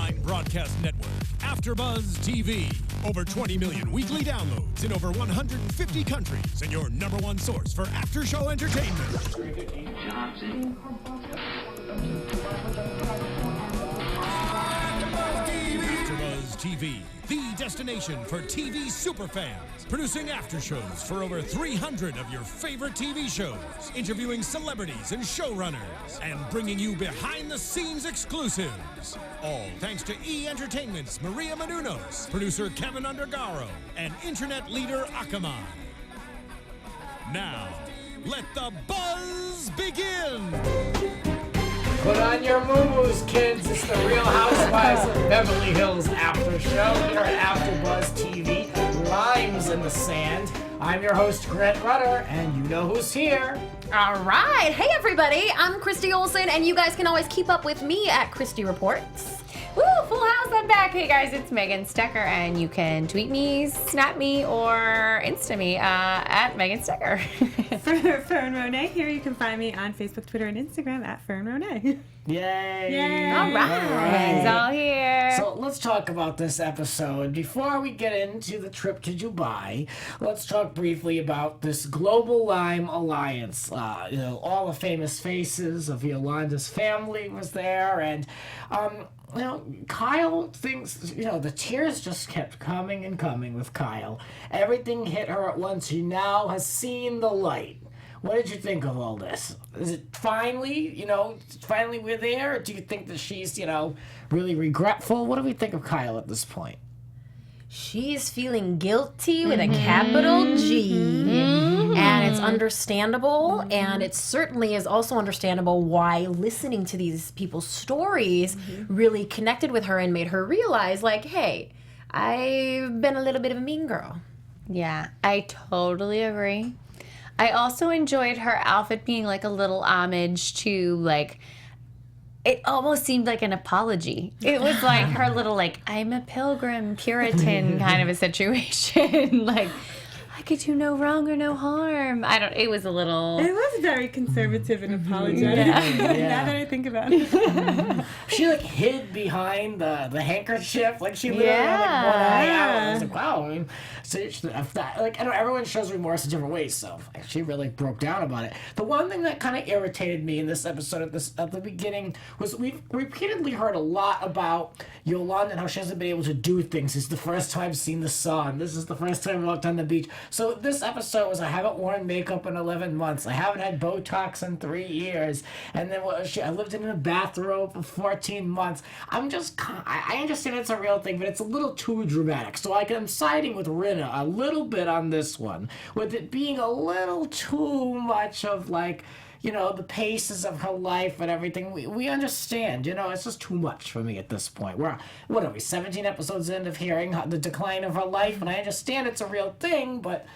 online broadcast network, AFTERBUZZ TV. Over 20 million weekly downloads in over 150 countries, and your #1 source for after-show entertainment. AFTERBUZZ TV, the destination for TV superfans. Producing after-shows for over 300 of your favorite TV shows. Interviewing celebrities and showrunners. And bringing you behind-the-scenes exclusives. All thanks to E! Entertainment's Maria Menounos, producer Kevin Undergaro, and internet leader Akamai. Now, let the buzz begin! Put on your Muumuus, kids. It's the Real Housewives of Beverly Hills after show here at AFTERBUZZ TV. Lymes in the sand. I'm your host, Rutter, and you know who's here. All right. Hey, everybody. I'm Christy Olson, and you guys can always keep up with me at Christy Reports. Woo, full house, I'm back. Hey guys, it's Megan Stecher, and you can tweet me, snap me, or Insta me at Megan Stecher. Fern Ronay here. You can find me on Facebook, Twitter, and Instagram at Fern Ronay. Yay! Yay! All right, it's all here. So let's talk about this episode. Before we get into the trip to Dubai, let's talk briefly about this global Lyme Alliance. All the famous faces of Yolanda's family was there, and Kyle thinks, the tears just kept coming and coming with Kyle. Everything hit her at once. She now has seen the light. What did you think of all this? Is it finally we're there? Or do you think that she's, really regretful? What do we think of Kyle at this point? She's feeling guilty with a capital G. And it's understandable. And it certainly is also understandable why listening to these people's stories really connected with her and made her realize, like, hey, I've been a little bit of a mean girl. Yeah, I totally agree. I also enjoyed her outfit being like a little homage to, like, it almost seemed like an apology. It was like her little, like, I'm a pilgrim, Puritan kind of a situation. Like, I could do no wrong or no harm. It was a little... It was very conservative and apologetic. Now that I think about it. She, hid behind the handkerchief. Like, she literally had, one eye out. I was like, wow. I mean, I know everyone shows remorse in different ways, so she really broke down about it. The one thing that kind of irritated me in this episode at the beginning was we've repeatedly heard a lot about Yolanda and how she hasn't been able to do things. It's the first time I've seen the sun. This is the first time I walked on the beach. So this episode was, I haven't worn makeup in 11 months. I haven't had Botox in 3 years. And then I lived in a bathrobe for 14 months. I understand it's a real thing, but it's a little too dramatic. So I'm siding with Rinna a little bit on this one, with it being a little too much of, the paces of her life and everything. We understand, it's just too much for me at this point. What are we, 17 episodes in of hearing the decline of her life? And I understand it's a real thing, but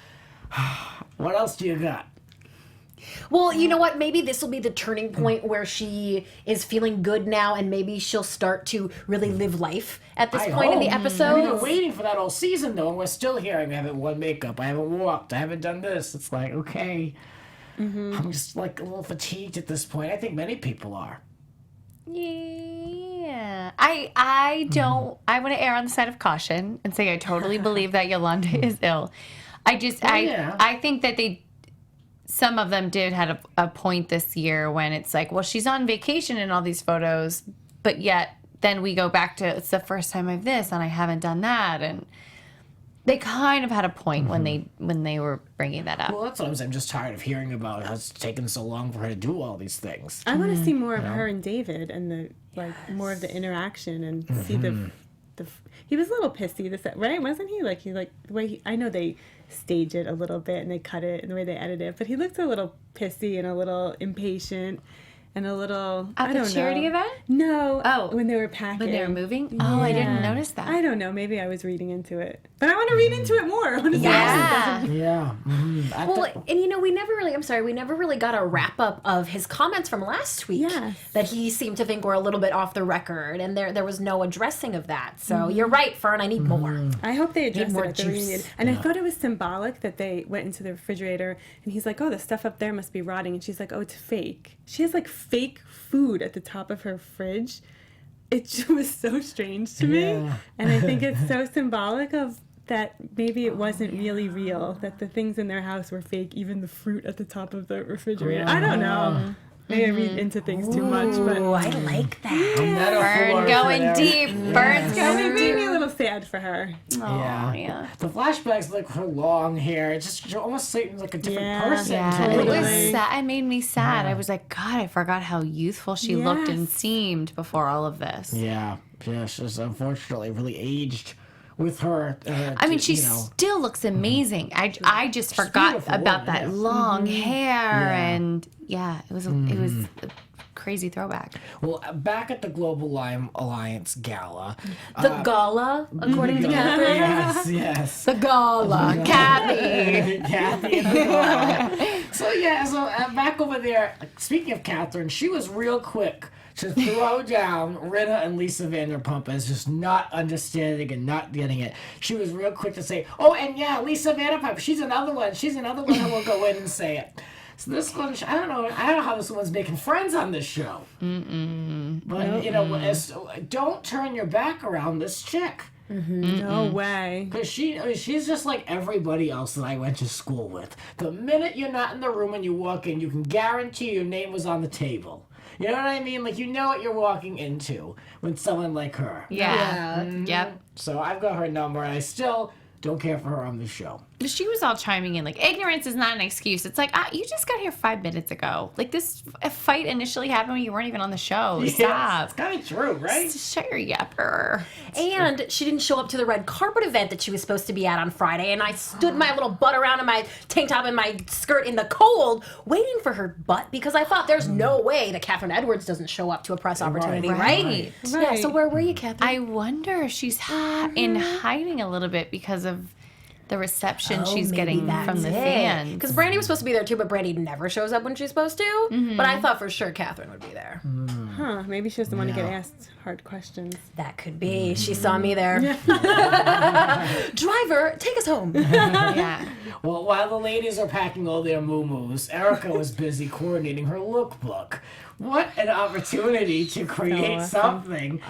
what else do you got? Well, you know what? Maybe this will be the turning point where she is feeling good now, and maybe she'll start to really live life at this point in the episode. We've been waiting for that all season, though, and we're still hearing, I haven't worn makeup, I haven't walked, I haven't done this. It's like, okay. I'm just, a little fatigued at this point. I think many people are. Yeah. I don't... I want to err on the side of caution and say I totally believe that Yolanda is ill. I think that some of them did have a point this year when it's like, well, she's on vacation in all these photos, but yet then we go back to, it's the first time I've this and I haven't done that. And they kind of had a point when they were bringing that up. Well, that's what I'm saying. I'm just tired of hearing about how it's taken so long for her to do all these things. I want to see more of her and David and more of the interaction and see the he was a little pissy, right? Wasn't he? The way I know they stage it a little bit and they cut it and the way they edit it, but he looked a little pissy and a little impatient. And a little, At the charity event? No. Oh. When they were packing. When they were moving? Yeah. Oh, I didn't notice that. I don't know. Maybe I was reading into it. But I want to read into it more. I want to Yeah. Well, and we never really got a wrap up of his comments from last week that he seemed to think were a little bit off the record, and there was no addressing of that. So you're right, Fern, I need more. I hope they address it at the juice. reunion. And I thought it was symbolic that they went into the refrigerator and he's like, oh, the stuff up there must be rotting. And she's like, oh, it's fake. She has fake food at the top of her fridge. it was so strange to me. And I think it's so symbolic of that maybe it wasn't really real, that the things in their house were fake, even the fruit at the top of the refrigerator. I don't know. Maybe I read into things too much, but I like that. Fern going deep. Fern's going it made deep. me a little sad for her. Yeah. The flashbacks, like her long hair, it just almost seems like a different person. Yeah, to it me. was sad. It made me sad. I was like, God, I forgot how youthful she looked and seemed before all of this. Yeah, she's unfortunately really aged with her. I mean, she still looks amazing. I just forgot beautiful about woman, that long hair, and it was a crazy throwback. Well, back at the Global Lyme Alliance gala. The gala, according to Catherine. Yes. The gala. Kathy. Kathy and the gala. So back over there, speaking of Catherine, she was real quick to throw down Rinna and Lisa Vanderpump as just not understanding and not getting it. She was real quick to say, oh, and Lisa Vanderpump, she's another one who will go in and say it. So this one, I don't know how this one's making friends on this show. But, don't turn your back around this chick. No way. Because she's just like everybody else that I went to school with. The minute you're not in the room and you walk in, you can guarantee your name was on the table. You know what I mean? Like, you know what you're walking into with someone like her. Yeah. Yep. So I've got her number, and I still don't care for her on the show. She was all chiming in like, ignorance is not an excuse. It's like, you just got here 5 minutes ago. Like, this fight initially happened when you weren't even on the show. Yes, Stop. it's kind of true, right? Just shut your yapper. And she didn't show up to the red carpet event that she was supposed to be at on Friday, and I stood my little butt around in my tank top and my skirt in the cold waiting for her butt because I thought there's no way that Catherine Edwards doesn't show up to a press opportunity, right? Yeah, so where were you, Catherine? I wonder if she's in hiding a little bit because of the reception she's getting from the fans. Because Brandi was supposed to be there too, but Brandi never shows up when she's supposed to. But I thought for sure Catherine would be there. Huh, maybe she doesn't want to get asked hard questions. That could be. She saw me there. Driver, take us home. Yeah. Well, while the ladies are packing all their muumuus, Erica was busy coordinating her lookbook. What an opportunity to create something.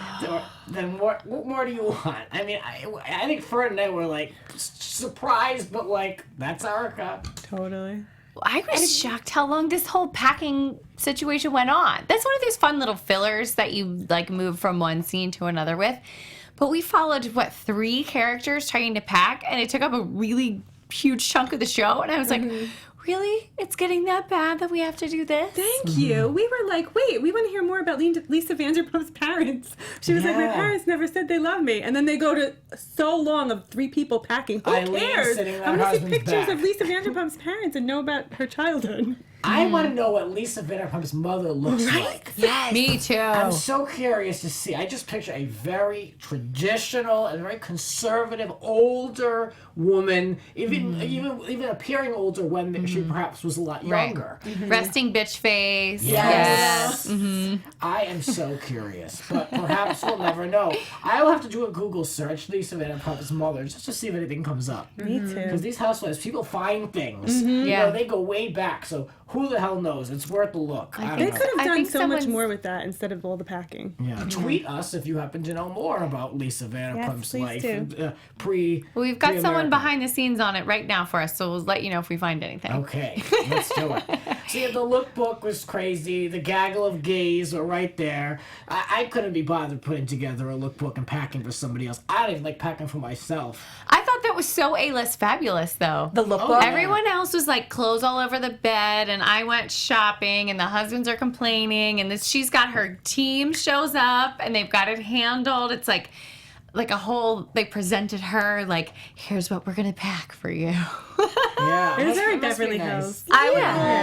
Then what more do you want? I mean, I think Fern and I were like surprised, but like, that's Erica. Totally. I was shocked how long this whole packing situation went on. That's one of those fun little fillers that you like move from one scene to another with. But we followed, 3 characters trying to pack, and it took up a really huge chunk of the show. And I was like, really? It's getting that bad that we have to do this? Thank you. We were like, wait, we want to hear more about Lisa Vanderpump's parents. She was like, my parents never said they love me. And then they go to so long of 3 people packing. Who Eileen cares? sitting on I her want to see husband's pictures back. of Lisa Vanderpump's parents and know about her childhood. I want to know what Lisa Vanderpump's mother looks like. Yes. Me too. I'm so curious to see. I just picture a very traditional and very conservative older woman, even appearing older when she perhaps was a lot younger. Resting bitch face. Yes. Yes. I am so curious, but perhaps we'll never know. I will have to do a Google search, Lisa Vanderpump's mother, just to see if anything comes up. Me too. Because these housewives, people find things. Yeah. They go way back. So who the hell knows? It's worth a look. I They don't know. could have I done think so much someone's- more with that instead of all the packing. Yeah. Tweet us if you happen to know more about Lisa Vanderpump's please life do. and, We've got someone pre-American. behind the scenes on it right now for us, so we'll let you know if we find anything. Okay, let's do it. See, the lookbook was crazy. The gaggle of gays were right there. I couldn't be bothered putting together a lookbook and packing for somebody else. I don't even like packing for myself. I thought that was so A-list fabulous, though. The lookbook. Everyone else was like clothes all over the bed, and I went shopping, and the husbands are complaining, and she's got her team shows up, and they've got it handled. It's like a whole, they presented her like, here's what we're gonna pack for you. Yeah, It was very must be Beverly nice. Hills. I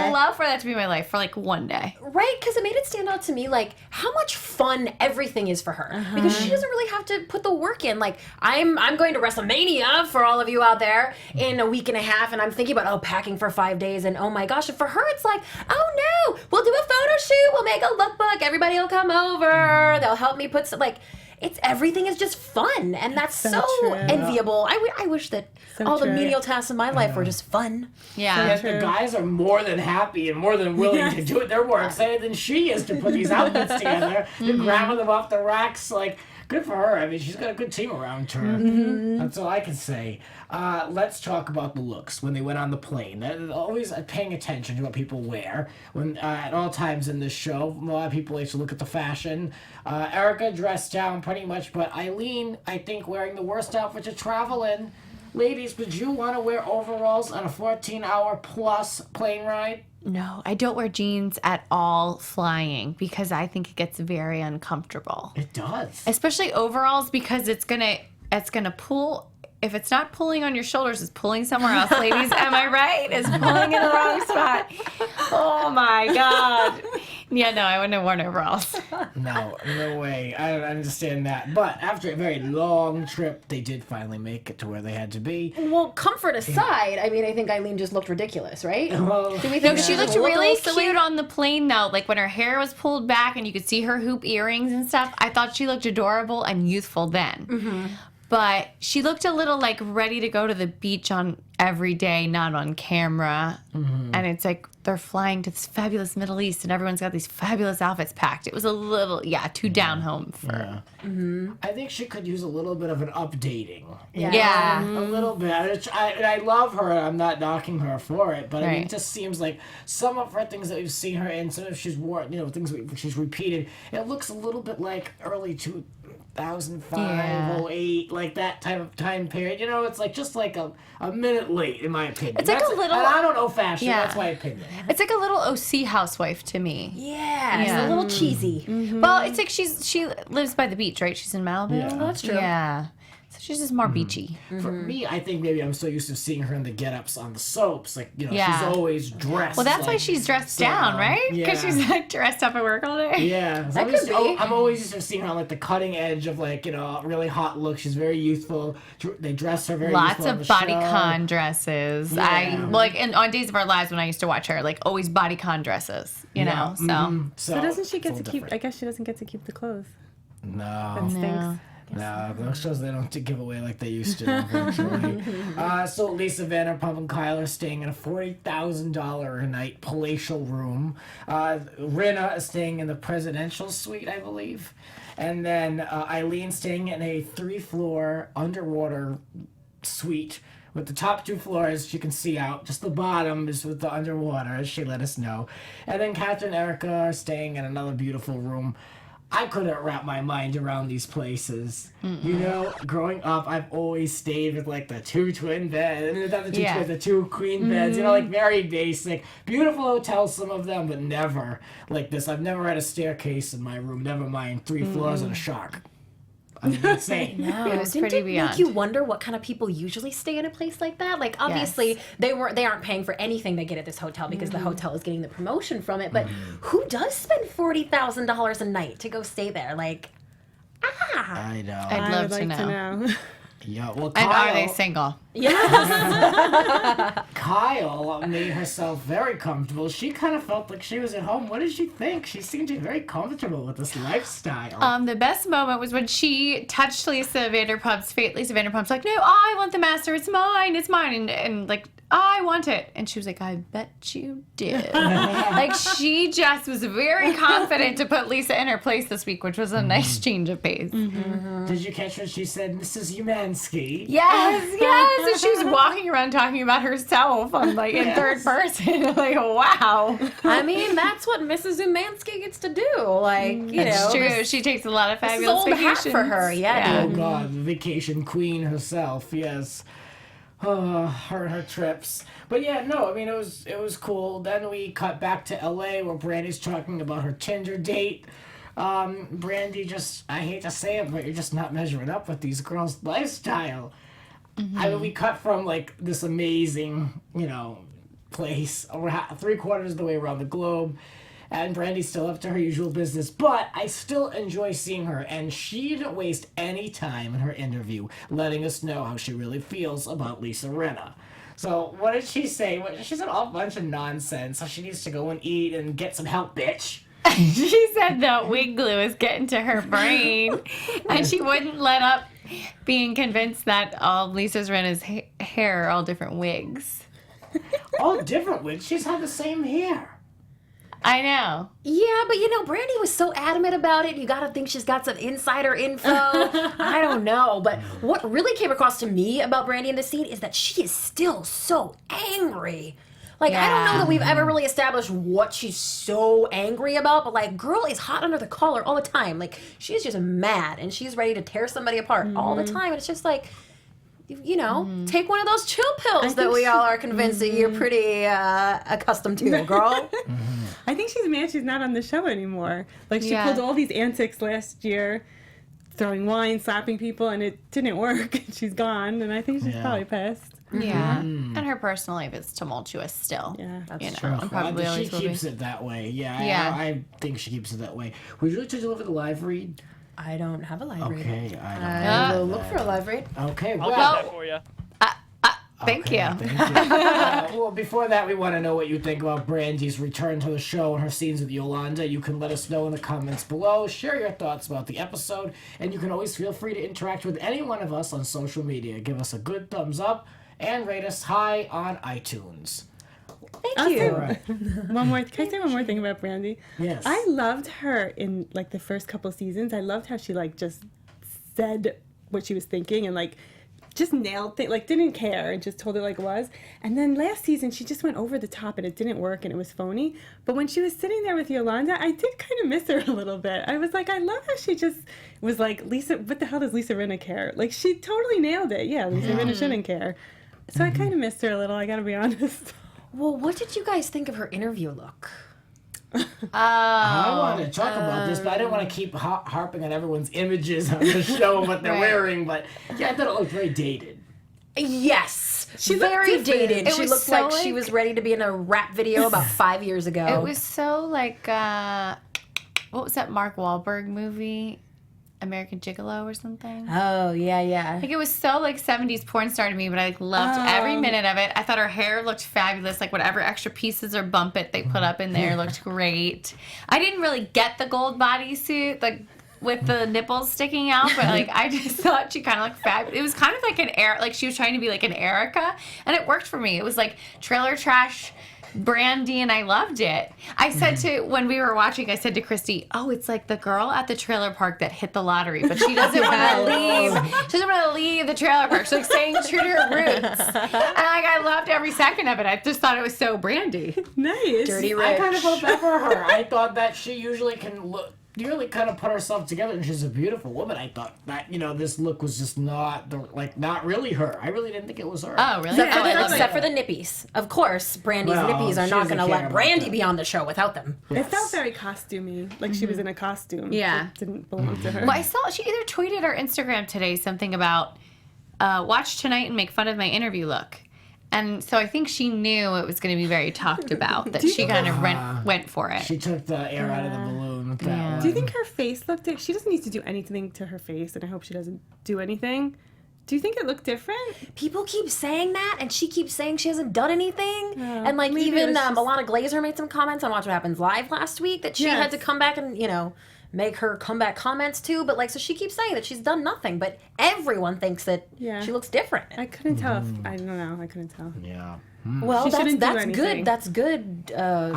would love for that to be my life for like one day. Right, because it made it stand out to me like how much fun everything is for her. Because she doesn't really have to put the work in. Like I'm going to WrestleMania for all of you out there in a week and a half, and I'm thinking about packing for 5 days, and oh my gosh, and for her it's like, oh no, we'll do a photo shoot, we'll make a lookbook, everybody will come over, they'll help me put some, like, everything is just fun, and that's so true. enviable. I wish that all the menial tasks in my life were just fun. Yeah. The guys are more than happy and more than willing to do it. They're more excited than she is to put these outfits together. They're grabbing them off the racks. Like, good for her. I mean, she's got a good team around her. That's all I can say. Let's talk about the looks when they went on the plane. They're always paying attention to what people wear. When at all times in this show, a lot of people like to look at the fashion. Erica dressed down pretty much, but Eileen, I think, wearing the worst outfit to travel in. Ladies, would you want to wear overalls on a 14-hour plus plane ride? No, I don't wear jeans at all flying because I think it gets very uncomfortable. It does. Especially overalls because it's gonna pull. If it's not pulling on your shoulders, it's pulling somewhere else, ladies. Am I right? It's pulling in the wrong spot. Oh my God. Yeah, no, I wouldn't have worn overalls. No way. I don't understand that. But after a very long trip, they did finally make it to where they had to be. Well, comfort aside, I mean, I think Eileen just looked ridiculous, right? Well, Do we No, think she looked a little really silly? cute on the plane, though. Like when her hair was pulled back and you could see her hoop earrings and stuff. I thought she looked adorable and youthful then. Mm-hmm. But she looked a little like ready to go to the beach on every day, not on camera. Mm-hmm. And it's like they're flying to this fabulous Middle East and everyone's got these fabulous outfits packed. It was a little, too down home for her. Mm-hmm. I think she could use a little bit of an updating. Yeah. A little bit. I love her. I'm not knocking her for it, but I mean, it just seems like some of her things that we've seen her in, some of she's worn, things she's repeated, it looks a little bit like early 2005, 08, like that type of time period. It's like just like a minute late, in my opinion. It's like a little. And I don't know fashion. Yeah. That's my opinion. It's like a little OC housewife to me. Yeah, it's a little cheesy. Mm-hmm. Well, it's like she lives by the beach, right? She's in Malibu. Yeah. That's true. Yeah. So she's just more beachy. For me, I think maybe I'm so used to seeing her in the get-ups on the soaps. Like, she's always dressed. Well, that's why she's dressed down, right? Because she's like dressed up at work all day. Yeah. That could be. I'm always used to seeing her on like the cutting edge of like, really hot look. She's very youthful. They dress her very Lots youthful on of the bodycon dresses. Yeah. And on Days of Our Lives when I used to watch her, like always bodycon dresses, you know? So. Mm-hmm. So doesn't she get to keep, I guess she doesn't get to keep the clothes. No. That stinks. No. No, those shows they don't give away like they used to. Eventually. So Lisa Vanderpump and Kyle are staying in a $40,000 a night palatial room. Rinna is staying in the presidential suite, I believe, and then Eileen staying in a 3-floor underwater suite. With the top 2 floors, you can see out. Just the bottom is with the underwater, as she let us know. And then Catherine and Erica are staying in another beautiful room. I couldn't wrap my mind around these places. Growing up, I've always stayed with like the 2 twin beds, not the 2 twins, the 2 queen beds. Like very basic, beautiful hotels, some of them, but never like this. I've never had a staircase in my room. Never mind 3 floors and a shark. I'm insane. No, It was didn't pretty it beyond. make you wonder what kind of people usually stay in a place like that? Like obviously they aren't paying for anything they get at this hotel because the hotel is getting the promotion from it. But who does spend $40,000 a night to go stay there? Like, I know. I'd I love would like to know. Yeah, well, And are they Kyle, single? Kyle made herself very comfortable. She kind of felt like she was at home. What did she think? She seemed to be very comfortable with this lifestyle. The best moment was when she touched Lisa Vanderpump's feet. Lisa Vanderpump's like, no, I want the master. It's mine. It's mine. And like, I want it. And she was like, I bet you did. Like, she just was very confident to put Lisa in her place this week, which was a nice change of pace. Did you catch what she said, Mrs. Umansky? Yes. And she was walking around talking about herself on like in third person. Like, wow. I mean, that's what Mrs. Umansky gets to do. Like, It's true. She takes a lot of this is fabulous old hat vacations. for her. Yeah. Oh God, the vacation queen herself. Yes. Her trips. But yeah, no, I mean it was cool. Then we cut back to LA where Brandi's talking about her Tinder date. Brandi just, I hate to say it, but you're just not measuring up with these girls' lifestyle. I mean, we cut from like this amazing, place over 3/4 of the way around the globe. And Brandi's still up to her usual business, but I still enjoy seeing her, and she didn't waste any time in her interview letting us know how she really feels about Lisa Rinna. So what did she say? She said a whole bunch of nonsense. So she needs to go and eat and get some help, bitch. She said the wig glue is getting to her brain, and she wouldn't let up being convinced that all Lisa's Rinna's hair are all different wigs. All different wigs? She's had the same hair. I know. Yeah, but Brandi was so adamant about it. You got to think she's got some insider info. I don't know. But what really came across to me about Brandi in this scene is that she is still so angry. Like, I don't know that we've ever really established what she's so angry about, but, like, girl is hot under the collar all the time. Like, she's just mad, and she's ready to tear somebody apart all the time. And it's just like, take one of those chill pills that we all are convinced that you're pretty accustomed to, girl. I think she's mad she's not on the show anymore. Like, she pulled all these antics last year, throwing wine, slapping people, and it didn't work. She's gone, and I think she's probably pissed. Yeah, and her personal life is tumultuous still. Yeah, that's True. And probably always she will be. keeps it that way. Yeah, Yeah. I think she keeps it that way. Would you like to deliver the live read? I don't have a live read. Okay, I will look for a live read. Okay, I'll well, get that for you. Thank you. well, before that, we want to know what you think about Brandi's return to the show and her scenes with Yolanda. You can let us know in the comments below. Share your thoughts about the episode, and you can always feel free to interact with any one of us on social media. Give us a good thumbs up and rate us high on iTunes. Thank you. All right. Can I say one more thing about Brandi? Yes. I loved her in, like, the first couple seasons. I loved how she, like, just said what she was thinking and, like, just nailed things, like, didn't care and just told it like it was. And then last season, she just went over the top and it didn't work and it was phony. But when she was sitting there with Yolanda, I did kind of miss her a little bit. I was like, I love how she just was like, Lisa, what the hell does Lisa Rinna care? Like, she totally nailed it. Yeah, Lisa Rinna shouldn't care. So I kind of missed her a little, I gotta be honest. Well, what did you guys think of her interview look? I wanted to talk about this, but I didn't want to keep harping on everyone's images on the show and what they're wearing. But yeah, I thought it looked very dated. Yes. She looked very different. dated. It She was looked so, like she was ready to be in a rap video about 5 years ago. It was so like, what was that Mark Wahlberg movie? American Gigolo or something? Oh, yeah. Like, it was so, like, 70s porn star to me, but I like, loved every minute of it. I thought her hair looked fabulous. Like, whatever extra pieces or bump it they put up in there looked great. I didn't really get the gold bodysuit, like, with the nipples sticking out, but, like, I just thought she kind of looked fabulous. It was kind of like like, she was trying to be like an Erica, and it worked for me. It was, like, trailer trash Brandi, and I loved it. I said when we were watching, I said to Christy, oh, it's like the girl at the trailer park that hit the lottery, but she doesn't want to leave. She doesn't want to leave the trailer park. She's like staying true to her roots. And like, I loved every second of it. I just thought it was so Brandi. Nice. Dirty Rich. I kind of felt bad for her. I thought that she usually can really kind of put herself together, and she's a beautiful woman. I thought that this look was just not really her. I really didn't think it was her. Oh, really? Except for the nippies. Of course, Brandi's nippies are she not doesn't going to let care about Brandi that. be on the show without them. It felt very costumey, like she was in a costume. Yeah. It didn't belong to her. Well, I saw she either tweeted or Instagram today something about watch tonight and make fun of my interview look. And so I think she knew it was going to be very talked about, that she kind of went for it. She took the air out of the balloon with that one. Do you think her face looked She doesn't need to do anything to her face, and I hope she doesn't do anything. Do you think it looked different? People keep saying that, and she keeps saying she hasn't done anything. And like maybe it even was just- Alana Glazer made some comments on Watch What Happens Live last week that she had to come back and make her comeback comments too. But like, so she keeps saying that she's done nothing, but everyone thinks that she looks different. I couldn't tell. I don't know. I couldn't tell. Yeah. Well, She shouldn't do that's anything. good. That's good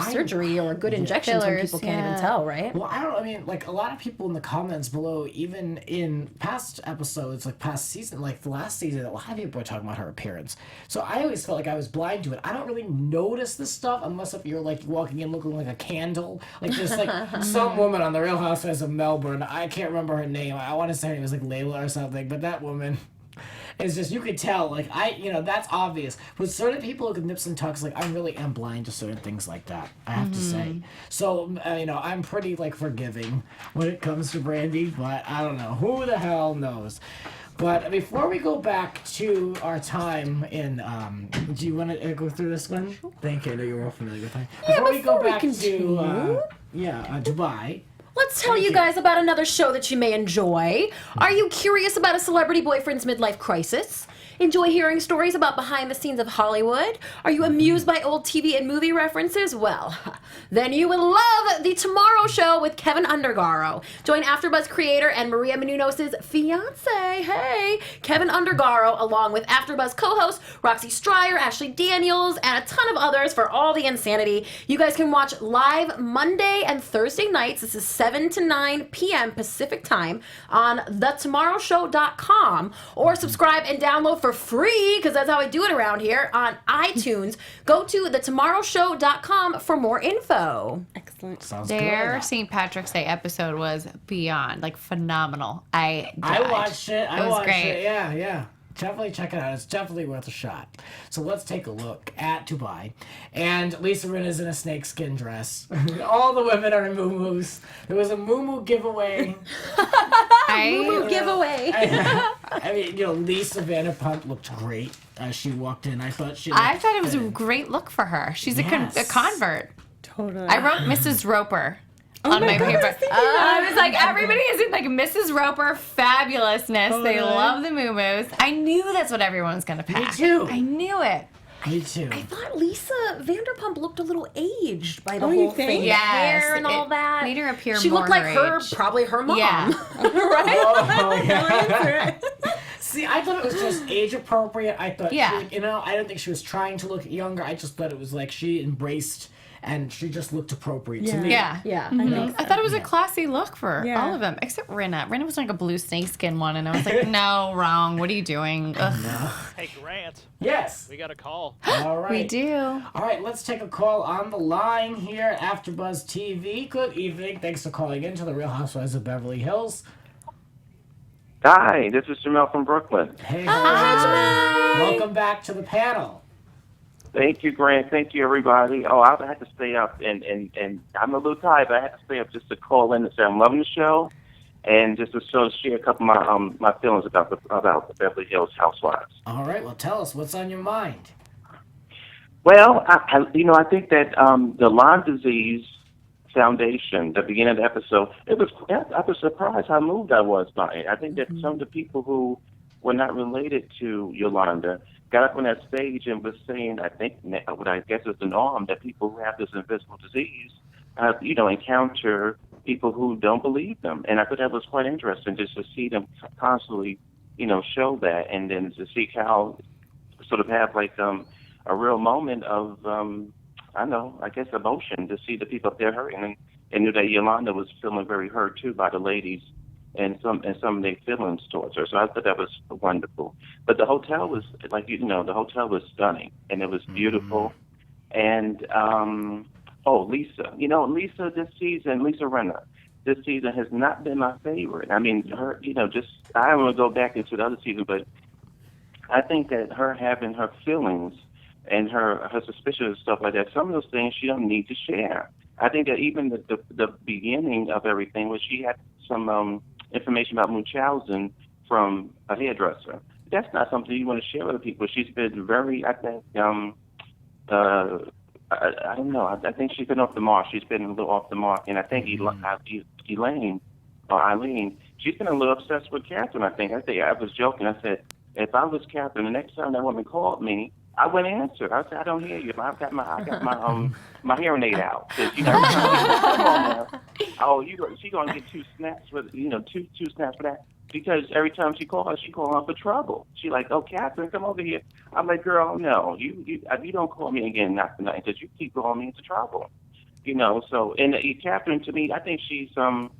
surgery or good injections when Fillers, people can't even tell, right? Well, I don't know. I mean, like, a lot of people in the comments below, even in past episodes, like past season, like the last season, a lot of people are talking about her appearance. So I always felt like I was blind to it. I don't really notice this stuff unless if you're like walking in looking like a candle. Like there's like some woman on the Real Housewives of Melbourne. I can't remember her name. I want to say her name was like Layla or something. But that woman. It's just, you could tell, like, that's obvious. With certain people who can nips and tucks, like, I really am blind to certain things like that, I have to say. So, I'm pretty, like, forgiving when it comes to Brandi, but I don't know. Who the hell knows? But before we go back to our time in, do you want to go through this one? Thank you. I know you're all familiar with that. Before we go back to, Dubai. Let's tell you guys about another show that you may enjoy. Are you curious about a celebrity boyfriend's midlife crisis? Enjoy hearing stories about behind the scenes of Hollywood? Are you amused by old TV and movie references? Well, then you will love The Tomorrow Show with Kevin Undergaro. Join AfterBuzz creator and Maria Menounos' fiance, Kevin Undergaro, along with AfterBuzz co-hosts Roxy Stryer, Ashley Daniels, and a ton of others for all the insanity. You guys can watch live Monday and Thursday nights. This is 7 to 9 p.m. Pacific time on thetomorrowshow.com, or subscribe and download for free, because that's how I do it around here, on iTunes. Go to thetomorrowshow.com for more info. Excellent. Sounds Their good. St. Patrick's Day episode was beyond, like, phenomenal. I watched it. It was great. It. Yeah. Definitely check it out. It's definitely worth a shot. So let's take a look at Dubai. And Lisa Rinna's in a snakeskin dress. All the women are in muumuus. There was a muumuu giveaway. Muumuu giveaway. I mean, Lisa Vanderpump looked great as she walked in. I thought it was a great look for her. She's a Yes. convert. Totally. I wrote Mrs. Roper on my paper. I was like, everybody is in like Mrs. Roper fabulousness. They love the muumuus. I knew that's what everyone was going to pack. Me too. I knew it. Me too. I thought Lisa Vanderpump looked a little aged by the Oh, you whole think? thing. Yes, The hair and all it that. made her appear she more looked like her age. probably her mom. Yeah. Right? Oh, yeah. See, I thought it was just age appropriate. I thought, Yeah. I don't think she was trying to look younger. I just thought it was like she embraced and she just looked appropriate to me. Yeah. Yeah. I thought it was a classy look for Yeah. all of them, except Rinna. Rinna was like a blue snakeskin one, and I was like, no, wrong. What are you doing? Ugh. Hey, Grant, Yes. we got a call. All right. We do. All right, let's take a call on the line here, AfterBuzz TV. Good evening. Thanks for calling in to the Real Housewives of Beverly Hills. Hi, this is Jamel from Brooklyn. Hey, welcome back to the panel. Thank you, Grant. Thank you, everybody. Oh, I had to stay up, and I'm a little tired, but I had to stay up just to call in and say I'm loving the show, and just to sort of share a couple of my feelings about the Beverly Hills Housewives. All right, well, tell us what's on your mind. Well, I think that the Lyme disease foundation, the beginning of the episode, I was surprised how moved I was by it. I think that some of the people who were not related to Yolanda got up on that stage and was saying, I think, what I guess is the norm, that people who have this invisible disease, encounter people who don't believe them. And I thought that was quite interesting, just to see them constantly, show that, and then to see Cal sort of have like a real moment of, emotion, to see the people up there hurting, and knew that Yolanda was feeling very hurt too by the ladies and some of their feelings towards her. So I thought that was wonderful. But the hotel was, the hotel was stunning, and it was beautiful. And, Lisa. Lisa this season, Lisa Rinna, this season has not been my favorite. I mean, her, I don't want to go back into the other season, but I think that her having her feelings and her suspicions and stuff like that, some of those things she don't need to share. I think that even the beginning of everything, where she had some information about Munchausen from a hairdresser, that's not something you want to share with other people. She's been very, I think, I don't know. I think she's been off the mark. She's been a little off the mark, and I think Eileen, she's been a little obsessed with Catherine. I was joking. I said, if I was Catherine, the next time that woman called me, I wouldn't answer. I said, I don't hear you. I've got my hearing aid out. Every time she's gonna get two snaps for two snaps for that. Because every time she calls for trouble. She like, oh, Catherine, come over here. I'm like, girl, no, you don't call me again, not tonight, because you keep calling me into trouble. So, and Catherine, to me, I think she's harmless.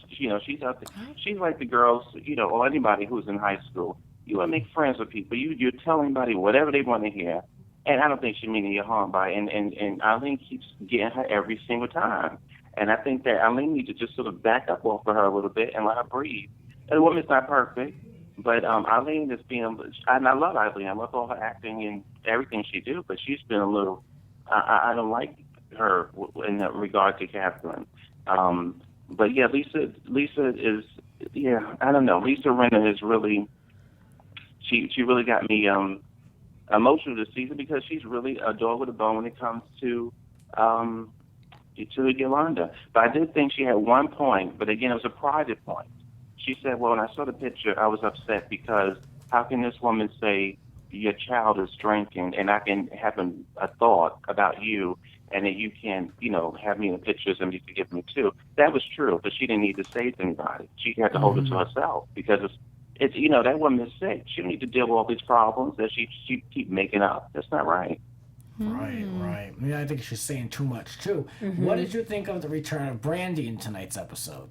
She's out there. She's like the girls, or anybody who's in high school. You want to make friends with people. You tell anybody whatever they want to hear, and I don't think she means any harm by it. And Eileen keeps getting her every single time. And I think that Eileen needs to just sort of back up off of her a little bit and let her breathe. And the woman's not perfect, but Eileen is being, and I love Eileen. I love all her acting and everything she do, but she's been a little, I don't like her in that regard to Catherine. But yeah, Lisa is, I don't know. Lisa Rinna is really, she really got me emotional this season, because she's really a dog with a bone when it comes to Yolanda. But I did think she had one point, but again, it was a private point. She said, well, when I saw the picture, I was upset because how can this woman say your child is drinking and I can have a thought about you and that you can, have me in the pictures and you can give me too? That was true, but she didn't need to say it to anybody. She had to hold it to herself because it's that woman is sick. She don't need to deal with all these problems that she keep making up. That's not right. Right. Yeah, I think she's saying too much too. What did you think of the return of Brandi in tonight's episode?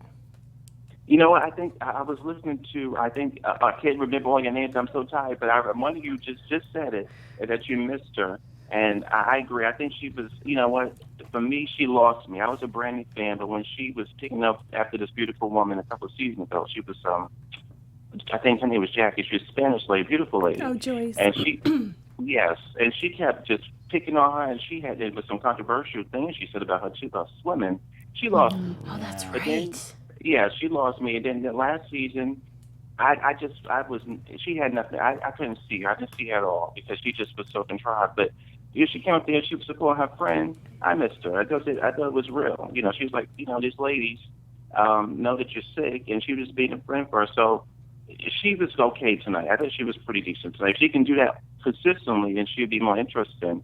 You know what? I think I was listening to. I can't remember all your names. I'm so tired. But one of you just said it that you missed her, and I agree. I think she was. You know what? For me, she lost me. I was a Brandi fan, but when she was picking up after this beautiful woman a couple of seasons ago, she was. I think her name was Jackie. She was a Spanish lady, beautiful lady. Oh, Joyce. And she, yes, and she kept just picking on her, and there was some controversial things she said about her too, about swimming. She lost. Oh, that's But right. then, yeah, she lost me. And then the last season, she had nothing. I couldn't see her. I didn't see her at all because she just was so contrived. But she came up there, she was supporting her friend. I missed her. I thought it was real. She was like, these ladies know that you're sick, and she was just being a friend for her. So she was okay tonight. I thought she was pretty decent tonight. If she can do that consistently, then she'd be more interesting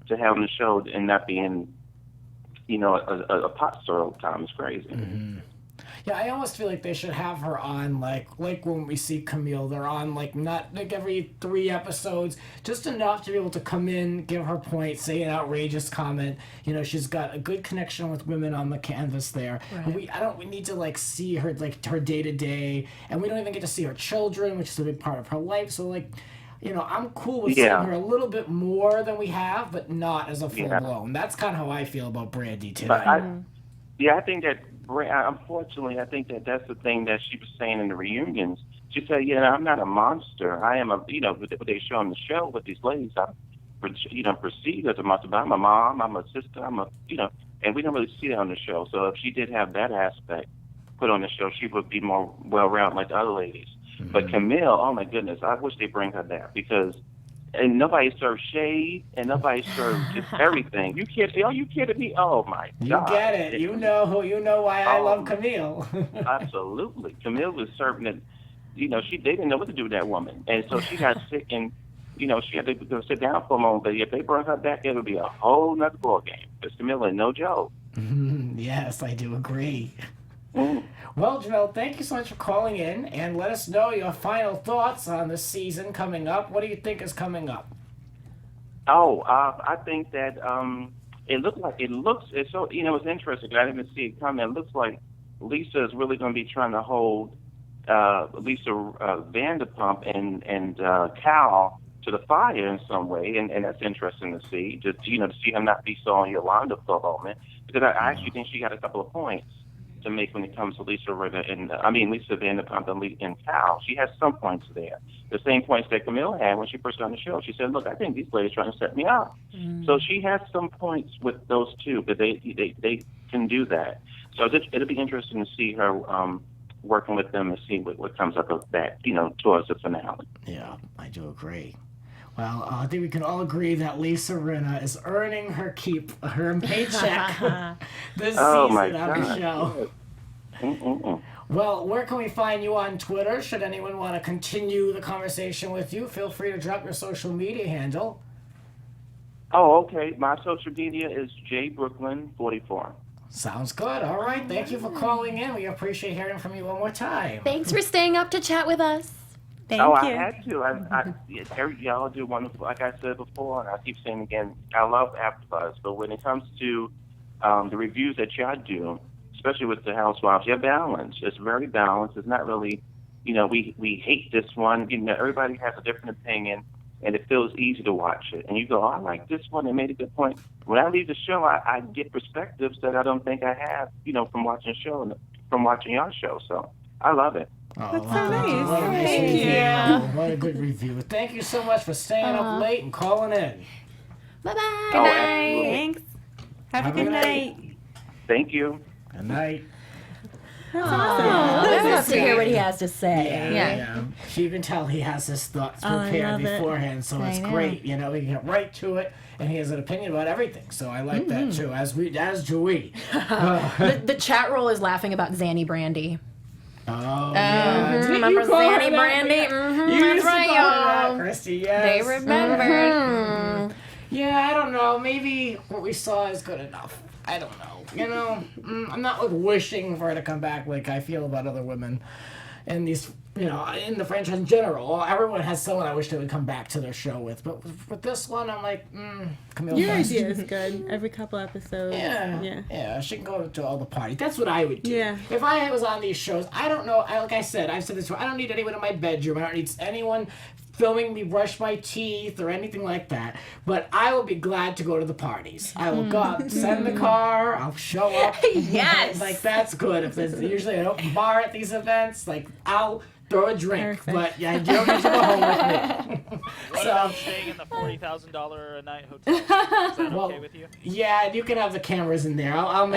to have on the show and not being, a pot star all the time. It's crazy. Yeah, I almost feel like they should have her on, like when we see Camille, they're on, not every 3 episodes, just enough to be able to come in, give her point, say an outrageous comment. She's got a good connection with women on the canvas there. Right. We need to, see her, her day-to-day, and we don't even get to see her children, which is a big part of her life, so, I'm cool with seeing her a little bit more than we have, but not as a full-blown. That's kind of how I feel about Brandi, too. But I think that, unfortunately, I think that's the thing that she was saying in the reunions. She said, I'm not a monster. I am what they show on the show with these ladies, I perceive as a monster, but I'm a mom, I'm a sister, and we don't really see that on the show. So if she did have that aspect put on the show, she would be more well-rounded like the other ladies. But Camille, oh my goodness, I wish they bring her back because and nobody serves shade, and nobody serves just everything. You kidding me? Oh my God! You get it. You know why I love Camille. Absolutely, Camille was serving it. They didn't know what to do with that woman, and so she got sick, and she had to go sit down for a moment. But if they brought her back, it would be a whole nother ball game. Because Camille is no joke. Yes, I do agree. Well, Jamel, thank you so much for calling in, and let us know your final thoughts on the season coming up. What do you think is coming up? I think that it's so, it's interesting. I didn't even see it coming. It looks like Lisa is really going to be trying to hold Lisa Vanderpump and Cal to the fire in some way, and that's interesting to see. Just to see her not be so on Yolanda for a moment, because I actually think she got a couple of points to make when it comes to Lisa Vanderpump and Cal. She has some points there. The same points that Camille had when she first got on the show. She said, look, I think these ladies are trying to set me up. So she has some points with those two, but they can do that. So it'll be interesting to see her working with them and see what comes up of that, towards the finale. Yeah, I do agree. Well, I think we can all agree that Lisa Rinna is earning her keep, her paycheck this season of the show. Well, where can we find you on Twitter? Should anyone want to continue the conversation with you, feel free to drop your social media handle. Oh, okay. My social media is jbrooklyn44. Sounds good. All right. Thank you for calling in. We appreciate hearing from you one more time. Thanks for staying up to chat with us. Thank you. I had to. Y'all do wonderful. Like I said before, and I keep saying again, I love AfterBuzz. But when it comes to the reviews that y'all do, especially with the Housewives, you're balanced. It's very balanced. It's not really, we hate this one. Everybody has a different opinion, and it feels easy to watch it. And you go, I like this one. They made a good point. When I leave the show, I get perspectives that I don't think I have, from watching the show and from watching your show. So I love it. That's so nice. Thank you. Yeah. What a good review. Thank you so much for staying up late and calling in. Bye-bye. Good night. Thanks. Have a good night. Thank you. Good night. That's Let's love to hear what he has to say. Yeah. You can tell he has his thoughts prepared beforehand, so it's great. We can get right to it, and he has an opinion about everything. So I like that too. As do we. The chat roll is laughing about Zanny Brandi. Oh, yeah. Remember Zanny Brandy? That's right, y'all. Christy, yes. They remembered. Yeah, I don't know. Maybe what we saw is good enough. I don't know. You know, I'm not like wishing for her to come back like I feel about other women in these, you know, in the franchise in general. Everyone has someone I wish they would come back to their show with, but with this one, I'm like, Camille. Your idea is good. Every couple episodes. Yeah. She can go to all the parties. That's what I would do. Yeah. If I was on these shows, I don't know. Like I said, I've said this before. I don't need anyone in my bedroom. I don't need anyone filming me brush my teeth or anything like that. But I will be glad to go to the parties. I will go up, send the car. I'll show up. Yes. Like that's good. If there's usually an open bar at these events, like I'll throw a drink. Perfect. But yeah, you don't need to go home with me. What about staying in the $40,000 a night hotel? Is that okay with you? Yeah, you can have the cameras in there. I'll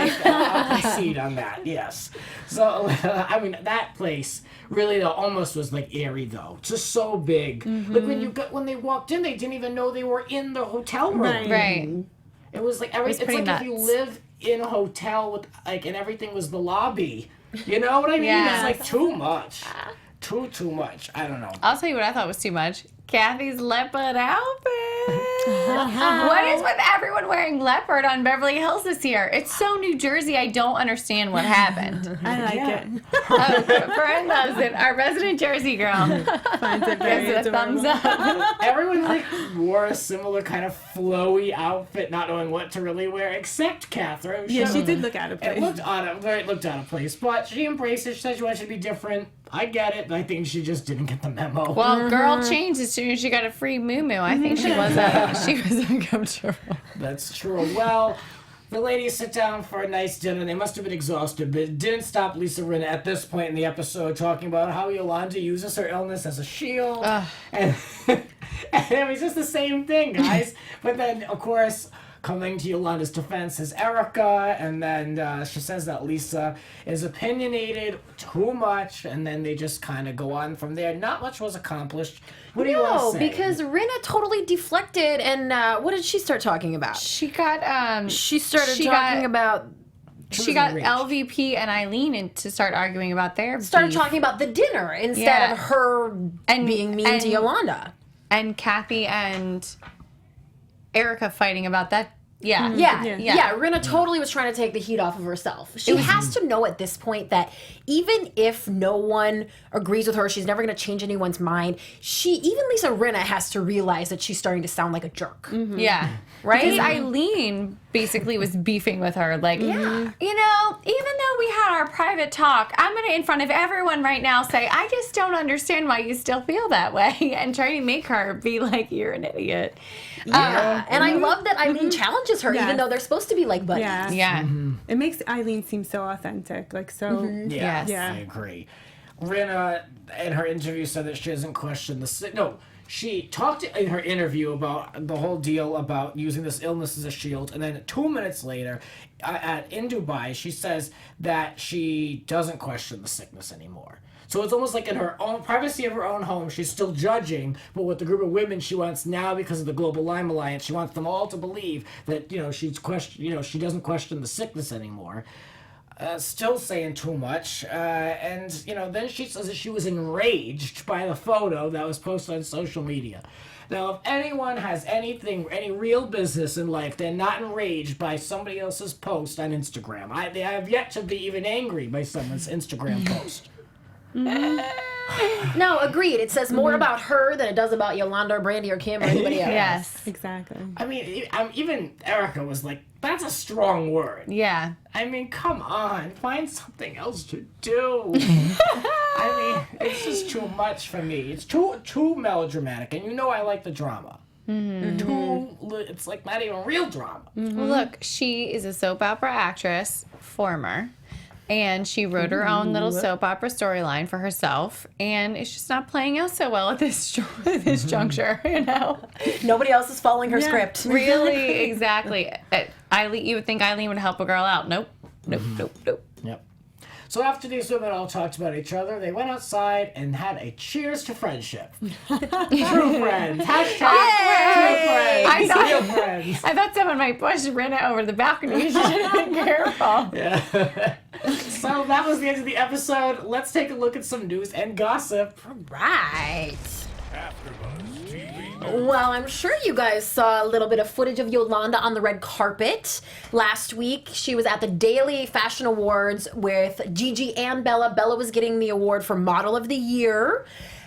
concede on that. Yes. So I mean, that place really though almost was like eerie though, just so big. Like when they walked in, they didn't even know they were in the hotel room. Right. It was like it's pretty like nuts. if you live in a hotel with like and everything was the lobby. You know what I mean? Yeah. It's like too much. Too much. I don't know. I'll tell you what I thought was too much. Kathy's leopard outfit. What is with everyone wearing leopard on Beverly Hills this year? It's so New Jersey. I don't understand what happened. I like it. Fern loves it. Our resident Jersey girl Finds it very gives it a thumbs adorable. up. Everyone like wore a similar kind of flowy outfit, not knowing what to really wear, except Catherine. Yeah, she did look out of place. It looked out of place, but she embraced it. She said she wanted to be different. I get it, but I think she just didn't get the memo. Well, girl changed as soon as she got a free Muumuu. I think she was uncomfortable. That's true. Well, the ladies sit down for a nice dinner. They must have been exhausted, but it didn't stop Lisa Rinna at this point in the episode talking about how Yolanda uses her illness as a shield. And it was just the same thing, guys. But then, of course, coming to Yolanda's defense is Erica, and then she says that Lisa is opinionated too much, and then they just kind of go on from there. Not much was accomplished. What do you want to say? Because Rinna totally deflected, and what did she start talking about? She got She started talking about... She got LVP and Eileen to start arguing about their Started beef. talking about the dinner instead of her being mean to Yolanda. And Kathy and Erica fighting about that. Yeah. Yeah. Rinna totally was trying to take the heat off of herself. She has to know at this point that even if no one agrees with her, she's never going to change anyone's mind. Even Lisa Rinna has to realize that she's starting to sound like a jerk. Yeah. Right? Because Eileen basically was beefing with her. Like, you know, even though we had our private talk, I'm going to, in front of everyone right now, say, I just don't understand why you still feel that way. And try to make her be like, you're an idiot. Yeah. And I love that Eileen challenges her, even though they're supposed to be like buddies. Yeah. It makes Eileen seem so authentic. Like, so... Yes. Yeah. I agree. Rinna, in her interview, said that she doesn't question she talked in her interview about the whole deal about using this illness as a shield, and then 2 minutes later, in Dubai, she says that she doesn't question the sickness anymore. So it's almost like in her own privacy of her own home, she's still judging, but with the group of women she wants now, because of the global Lyme Alliance, she wants them all to believe that she doesn't question the sickness anymore. Still saying too much, and then she says that she was enraged by the photo that was posted on social media. Now, if anyone has any real business in life, they're not enraged by somebody else's post on Instagram. They have yet to be even angry by someone's Instagram post. No, agreed. It says more about her than it does about Yolanda or Brandi or Kim or anybody else. Yes. Exactly. I mean, even Erica was like, that's a strong word. Yeah. I mean, come on. Find something else to do. I mean, it's just too much for me. It's too melodramatic. And I like the drama. It's like not even real drama. Well, look, she is a soap opera actress, former. And she wrote her own little soap opera storyline for herself, and it's just not playing out so well at this juncture, Nobody else is following her script. Really, exactly. Eileen, you would think Eileen would help a girl out. Nope. Yep. So after these women all talked about each other, they went outside and had a cheers to friendship. True friends. Hashtag true friends. Real friends. I thought someone might push Rinna over the balcony. She should have been careful. Yeah. So that was the end of the episode. Let's take a look at some news and gossip. Right. AfterBuzz TV. Well, I'm sure you guys saw a little bit of footage of Yolanda on the red carpet last week. She was at the Daily Fashion Awards with Gigi and Bella. Bella was getting the award for Model of the Year.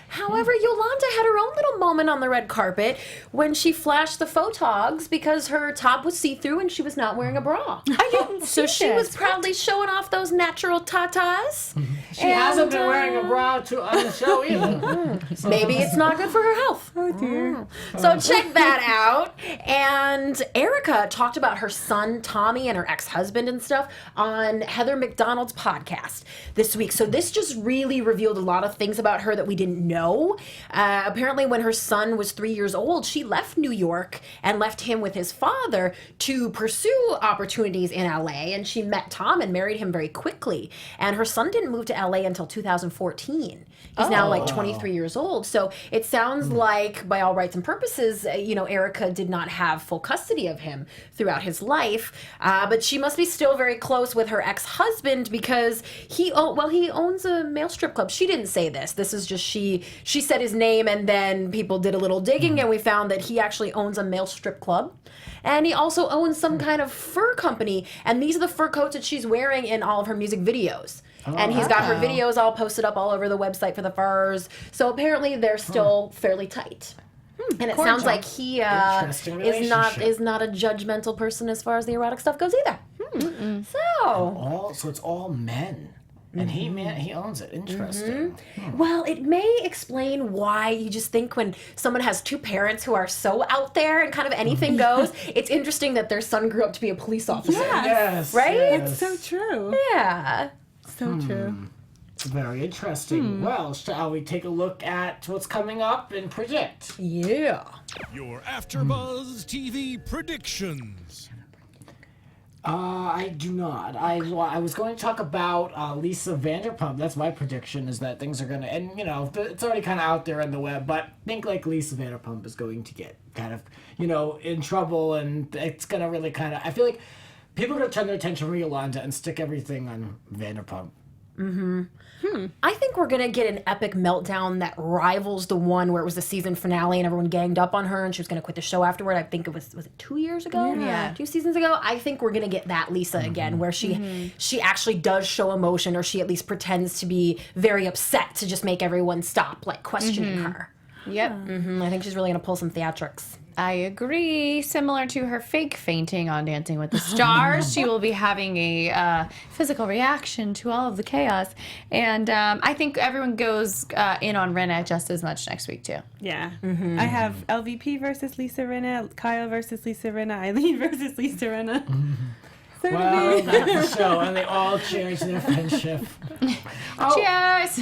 However, Yolanda had her own little moment on the red carpet when she flashed the photogs because her top was see-through and she was not wearing a bra. So she was proudly showing off those natural tatas. She hasn't been wearing a bra on the show either. Maybe it's not good for her health. Oh dear. So check that out. And Erica talked about her son Tommy and her ex-husband and stuff on Heather McDonald's podcast this week. So this just really revealed a lot of things about her that we didn't know. Apparently when her son was 3 years old, she left New York and left him with his father to pursue opportunities in LA. And she met Tom and married him very quickly. And her son didn't move to LA until 2014. He's now like 23 years old. So it sounds like, by all rights and purposes, Erica did not have full custody of him throughout his life. But she must be still very close with her ex-husband because he owns a male strip club. She didn't say this. This is just she said his name, and then people did a little digging, and we found that he actually owns a male strip club. And he also owns some kind of fur company. And these are the fur coats that she's wearing in all of her music videos. And he's got her videos all posted up all over the website for the furs. So apparently they're still fairly tight. And it sounds like he is not a judgmental person as far as the erotic stuff goes either. So it's all men. And he owns it. Interesting. Well, it may explain why you just think when someone has two parents who are so out there and kind of anything goes, it's interesting that their son grew up to be a police officer. Yes. Right? It's so true. Yeah. So true. Very interesting. Well, shall we take a look at what's coming up and predict? Yeah. Your AfterBuzz TV predictions. I do not. I was going to talk about Lisa Vanderpump. That's my prediction, is that things are going to... And, it's already kind of out there on the web, but I think, Lisa Vanderpump is going to get kind of, in trouble, and it's going to really kind of... I feel like people are going to turn their attention to Yolanda and stick everything on Vanderpump. I think we're going to get an epic meltdown that rivals the one where it was the season finale and everyone ganged up on her and she was going to quit the show afterward. I think was it 2 years ago? Yeah. 2 seasons ago? I think we're going to get that Lisa again, where she actually does show emotion, or she at least pretends to be very upset to just make everyone stop, questioning her. Yep. I think she's really going to pull some theatrics. I agree. Similar to her fake fainting on Dancing with the Stars, she will be having a physical reaction to all of the chaos. And I think everyone goes in on Rinna just as much next week, too. Yeah. I have LVP versus Lisa Rinna, Kyle versus Lisa Rinna, Eileen versus Lisa Rinna. Well, that's the show, and they all cherish their friendship. Cheers!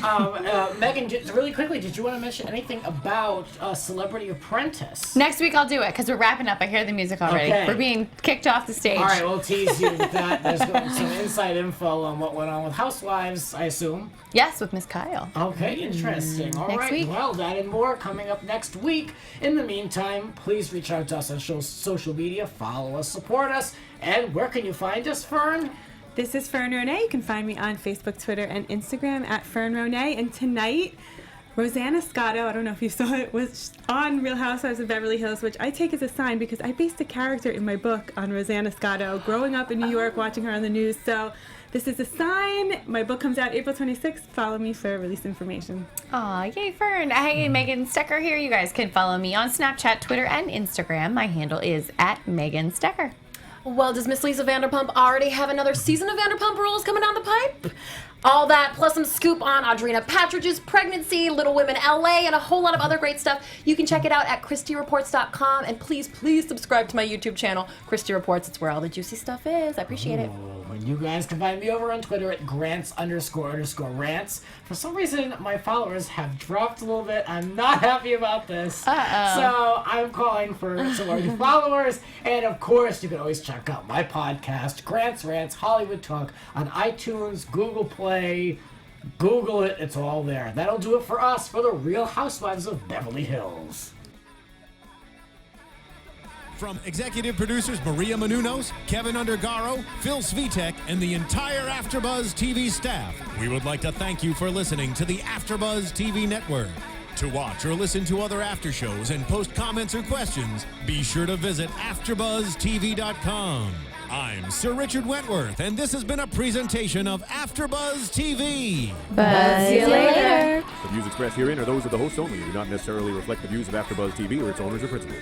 Megan, really quickly, did you want to mention anything about Celebrity Apprentice? Next week I'll do it, because we're wrapping up. I hear the music already. Okay. We're being kicked off the stage. All right, we'll tease you with that. There's some inside info on what went on with Housewives, I assume. Yes, with Miss Kyle. Okay, interesting. All Next right, week. well, that and more coming up next week. In the meantime, please reach out to us on social media, follow us, support us, and where can you find us, Fern? This is Fern Ronay. You can find me on Facebook, Twitter, and Instagram at Fern Ronay. And tonight, Rosanna Scotto, I don't know if you saw it, was on Real Housewives of Beverly Hills, which I take as a sign because I based a character in my book on Rosanna Scotto, growing up in New York, watching her on the news. So this is a sign. My book comes out April 26th. Follow me for release information. Aw, yay, Fern. Hey, Megan Stecher here. You guys can follow me on Snapchat, Twitter, and Instagram. My handle is @Megan Stecher. Well, does Miss Lisa Vanderpump already have another season of Vanderpump Rules coming down the pipe? All that, plus some scoop on Audrina Patridge's pregnancy, Little Women LA, and a whole lot of other great stuff. You can check it out at ChristyReports.com, and please subscribe to my YouTube channel, Christy Reports. It's where all the juicy stuff is. I appreciate it. And you guys can find me over on Twitter at Grants__rants. For some reason, my followers have dropped a little bit. I'm not happy about this. So I'm calling for some more new followers. And of course, you can always check out my podcast, Grants Rants Hollywood Talk, on iTunes, Google Play. Google it. It's all there. That'll do it for us for the Real Housewives of Beverly Hills. From executive producers Maria Menounos, Kevin Undergaro, Phil Svitek, and the entire AfterBuzz TV staff, we would like to thank you for listening to the AfterBuzz TV network. To watch or listen to other after shows and post comments or questions, be sure to visit AfterBuzzTV.com. I'm Sir Richard Wentworth, and this has been a presentation of AfterBuzz TV. Buzz you later. The views expressed herein are those of the hosts only and do not necessarily reflect the views of AfterBuzz TV or its owners or principals.